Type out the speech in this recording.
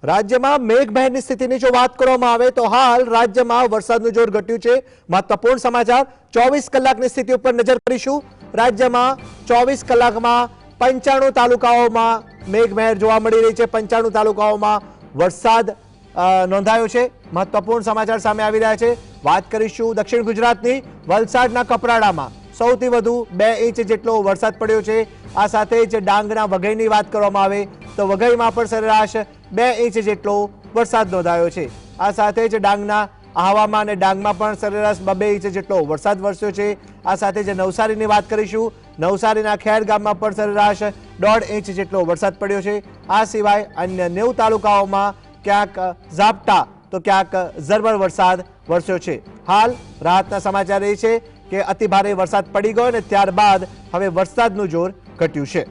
રાજ્યમાં મેઘમહેરની સ્થિતિની જો વાત કરવામાં આવે તો હાલ રાજ્યમાં વરસાદનું જોર ઘટ્યું છે। મહત્વપૂર્ણ સમાચાર 24 કલાકની સ્થિતિ ઉપર નજર કરીશું। રાજ્યમાં 24 કલાકમાં 95 તાલુકાઓમાં મેઘમહેર જોવા મળી રહી છે। 95 તાલુકાઓમાં વરસાદ નોંધાયો છે। મહત્વપૂર્ણ સમાચાર સામે આવી રહ્યા છે। વાત કરીશું દક્ષિણ ગુજરાતની। વલસાડના કપરાડામાં સૌથી વધુ 2 ઇંચ જેટલો વરસાદ પડ્યો છે। આ સાથે જ ડાંગના વઘઈની વાત કરવામાં આવે તો વઘઈમાં પણ સરેરાશ 2 ઇંચ જેટલો વરસાદ નોંધાયો છે। આ સાથે જ ડાંગના આહવામાં અને ડાંગમાં પણ સરેરાશ 2 ઇંચ જેટલો વરસાદ વરસ્યો છે। આ સાથે જ નવસારીની વાત કરીશું। નવસારીના ખેડ ગામમાં પણ સરેરાશ 1.5 ઇંચ જેટલો વરસાદ પડ્યો છે। આ સિવાય અન્ય 90 તાલુકાઓમાં ક્યાંક ઝાપટા તો ક્યાંક ઝરમર વરસાદ વરસ્યો છે। હાલ રાહતના સમાચાર એ છે કે અતિ ભારે વરસાદ પડી ગયો અને ત્યારબાદ હવે વરસાદનું જોર ઘટ્યું છે।